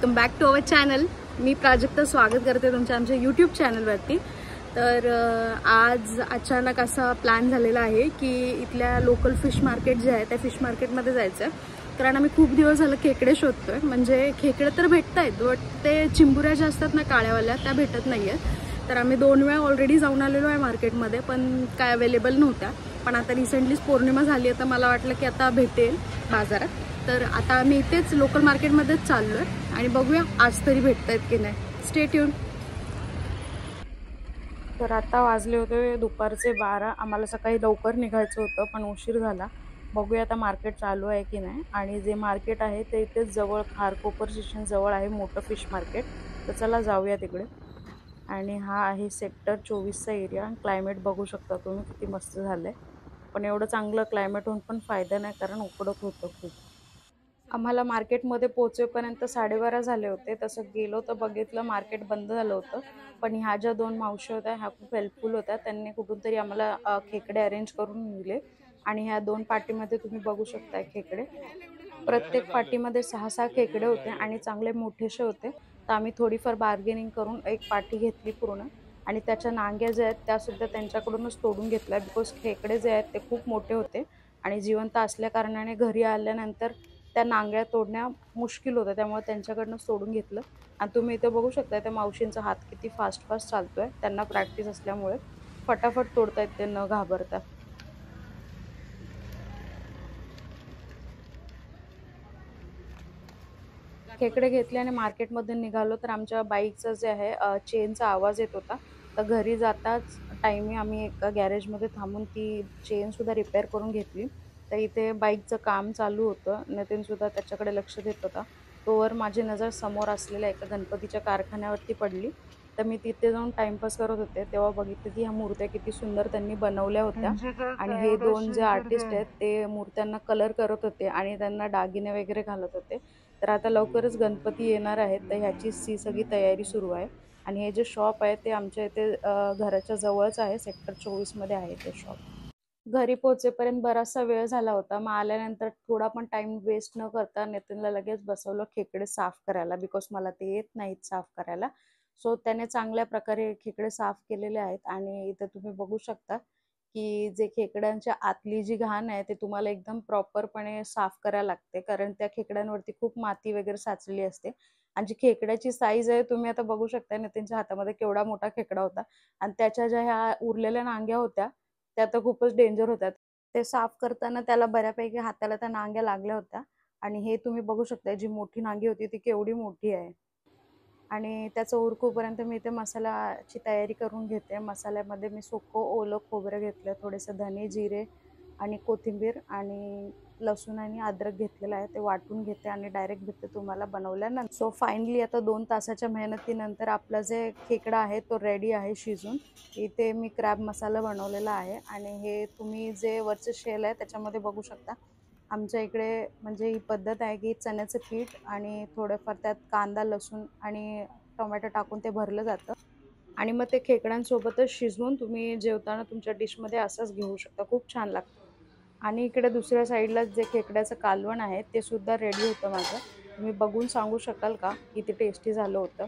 Welcome back to our channel. मी प्राजक्ता स्वागत करते तुमच्या आमच्या यूट्यूब चॅनलवरती। तर आज अचानक असा प्लॅन झालेला आहे की इथल्या लोकल फिश मार्केट जे आहे त्या फिश मार्केटमध्ये जायचं आहे, कारण आम्ही खूप दिवस झालं खेकडे शोधतोय। म्हणजे खेकडे तर भेटत आहेत बट ते चिंबुऱ्या ज्या असतात ना काळ्यावाल्या त्या भेटत नाही आहेत। तर आम्ही 2 वेळा ऑलरेडी जाऊन आलेलो आहे मार्केटमध्ये, पण काय अवेलेबल नव्हत्या। पण आता रिसेंटलीच पौर्णिमा झाली आहे तर मला वाटलं की आता भेटेल बाजारात। तर आता आम्ही इथेच लोकल मार्केटमध्येच चाललो आहे आणि बघूया आज तरी भेटतायत की नाही। Stay tune. तर आता वाजले होते दुपारचे 12। आम्हाला सकाळी लवकर निघायचं होतं पण उशीर झाला। बघूया आता मार्केट चालू आहे की नाही। आणि जे मार्केट आहे ते इथेच जवळ खारकोपर स्टेशन जवळ आहे मोठं फिश मार्केट। तर चला जाऊया तिकडे। आणि हा आहे सेक्टर 24चा एरिया। क्लायमेट बघू शकता तुम्ही किती मस्त झालंय। पण एवढं चांगलं क्लायमेट होऊन पण फायदा नाही, कारण उकडत होतं खूप। आम्हाला मार्केटमध्ये पोहोचेपर्यंत 12:30 झाले होते। तसं गेलो तर बघितलं मार्केट बंद झालं होतं। पण ह्या ज्या 2 मावशी होत्या ह्या खूप हेल्पफुल होत्या। त्यांनी कुठून तरी आम्हाला खेकडे अरेंज करून दिले। आणि ह्या 2 पाटीमध्ये तुम्ही बघू शकता खेकडे। प्रत्येक पाटीमध्ये 6-6 खेकडे होते आणि चांगले मोठेसे होते। तर आम्ही थोडीफार बार्गेनिंग करून एक पाटी घेतली पूर्ण। आणि त्याच्या नांग्या ज्या आहेत त्या सुद्धा त्यांच्याकडूनच तोडून घेतल्या, बिकॉज खेकडे जे आहेत ते खूप मोठे होते आणि जिवंत असल्या कारणाने घरी आल्यानंतर त्या नांग्या तोडण्या मुश्किल होतं, त्यामुळे त्यांच्याकडनंच तोडून घेतलं। आणि तुम्ही इथे बघू शकता त्या मावशींचा हात किती फास्ट फास्ट चालतोय। त्यांना प्रॅक्टिस असल्यामुळे फटाफट तोडतायत ते न घाबरता। खेकडे घेतले आणि मार्केटमध्ये निघालो तर आमच्या बाईकचं जे आहे चेनचा आवाज येत होता। तर घरी जाताच टाइमी आम्ही एका गॅरेजमध्ये थांबून ती चेन सुद्धा रिपेअर करून घेतली। तर इथे बाईकचं काम चालू होतं। नितीन सुद्धा त्याच्याकडे लक्ष देत होता। तोवर माझी नजर समोर असलेल्या एका गणपतीच्या कारखान्यावरती पडली। तर मी तिथे जाऊन टाइमपास करत होते तेव्हा बघितलं की ह्या मूर्त्या किती सुंदर त्यांनी बनवल्या होत्या। आणि हे 2 जे आर्टिस्ट आहेत ते मूर्त्यांना कलर करत होते आणि त्यांना दागिने वगैरे घालत होते। तर आता लवकरच गणपती येणार आहेत तर ह्याचीच ही सगळी तयारी सुरू आहे। आणि हे जे शॉप आहे ते आमच्या इथे घराच्या जवळच आहे, सेक्टर 24 मध्ये आहे ते शॉप। घरी पोहोचेपर्यंत बराचसा वेळ झाला होता। मग आल्यानंतर थोडा पण टाइम वेस्ट न करता नितीनला लगेच बसवलं खेकडे साफ करायला, बिकॉज मला ते येत नाहीत साफ करायला। सो त्याने चांगल्या प्रकारे खेकडे साफ केलेले आहेत। आणि इथे तुम्ही बघू शकता की जे खेकड्यांच्या आतली जी घाण आहे ते तुम्हाला एकदम प्रॉपरपणे साफ करायला लागते, कारण त्या खेकड्यांवरती खूप माती वगैरे साचलेली असते। आणि जी खेकड्याची साईज आहे तुम्ही आता बघू शकता नितीनच्या हातामध्ये केवढा मोठा खेकडा होता। आणि त्याच्या ज्या ह्या उरलेल्या नांग्या होत्या त्या तर खूपच डेंजर होत्या। ते साफ करताना त्याला बऱ्यापैकी हाताला त्या नांग्या लागल्या होत्या। आणि हे तुम्ही बघू शकता जी मोठी नांगी होती ती केवढी मोठी आहे। आणि त्याचं उरकूपर्यंत मी इथे मसाल्याची तयारी करून घेते। मसाल्यामध्ये मी सुकं ओलं खोबरं घेतलं, थोडेसे धने जिरे आणि कोथिंबीर आणि लसूण आणि अद्रक घेतलेलं आहे, ते वाटून घेते आणि डायरेक्ट घेते तुम्हाला बनवल्यानंतर। सो फायनली आता 2 तासाच्या मेहनतीनंतर आपला जे खेकडा आहे तो रेडी आहे शिजून। इथे मी क्रॅब मसाला बनवलेला आहे आणि हे तुम्ही जे वरचं शेल आहे त्याच्यामध्ये बघू शकता। आमच्या इकडे म्हणजे ही पद्धत आहे की चण्याचं पीठ आणि थोडंफार त्यात कांदा लसूण आणि टोमॅटो टाकून ते भरलं जातं। आणि मग ते खेकड्यांसोबतच शिजवून तुम्ही जेवताना तुमच्या डिशमध्ये असंच घेऊ शकता, खूप छान लागतं। आणि इकडे दुसऱ्या साईडला जे खेकड्याचं कालवण आहे ते सुद्धा रेडी होतं माझं। तुम्ही बघून सांगू शकाल का किती टेस्टी झालं होतं?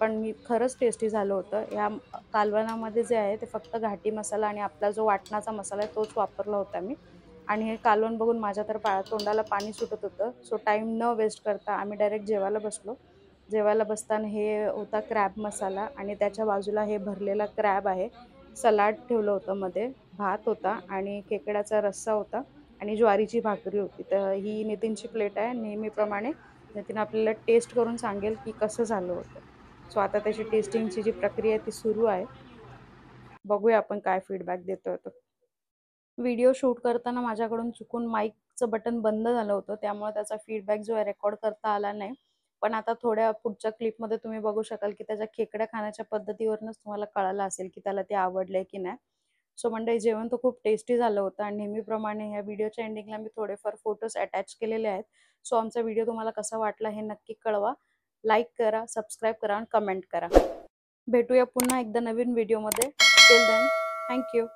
पण मी खरंच टेस्टी झालं होतं। या कालवणामध्ये जे आहे ते फक्त घाटी मसाला आणि आपला जो वाटणाचा मसाला आहे तोच वापरला होता मी। आणि हे कालवण बघून माझ्या तर तोंडाला पाणी सुटत होतं। सो टाइम न वेस्ट करता आम्ही डायरेक्ट जेवायला बसलो। जेवायला बसताना हे होता क्रॅब मसाला आणि त्याच्या बाजूला हे भरलेला क्रॅब आहे। सलाड ठेवलं होतं, मध्ये भात होता आणि खेकड्याचा रस्सा होता आणि ज्वारीची भाकरी होती। तर ही नितीनची प्लेट आहे। नेहमीप्रमाणे नितीन आपल्याला टेस्ट करून सांगेल की कसं झालं होतं। सो आता त्याची टेस्टिंगची जी प्रक्रिया आहे ती सुरू आहे। बघूया आपण काय फीडबॅक देतोय तो। व्हिडिओ शूट करताना माझ्याकडून चुकून माईकचं बटन बंद झालं होतं, त्यामुळे त्याचा फीडबॅक जो आहे रेकॉर्ड करता आला नाही। पण आता थोड्या पुढच्या क्लिपमध्ये तुम्ही बघू शकाल की त्याच्या खेकड्या खाण्याच्या पद्धतीवरूनच तुम्हाला कळालं असेल की त्याला ते आवडलंय की नाही। सो मंडळी जेवण तर खूप टेस्टी झालं होतं आणि नेहमीप्रमाणे ह्या व्हिडिओच्या एंडिंगला मी थोडेफार फोटोज अटॅच केलेले आहेत। सो आमचा व्हिडिओ तुम्हाला कसा वाटला हे नक्की कळवा। लाईक करा, सबस्क्राईब करा आणि कमेंट करा। भेटूया पुन्हा एकदा नवीन व्हिडिओमध्ये। Till then, thank you.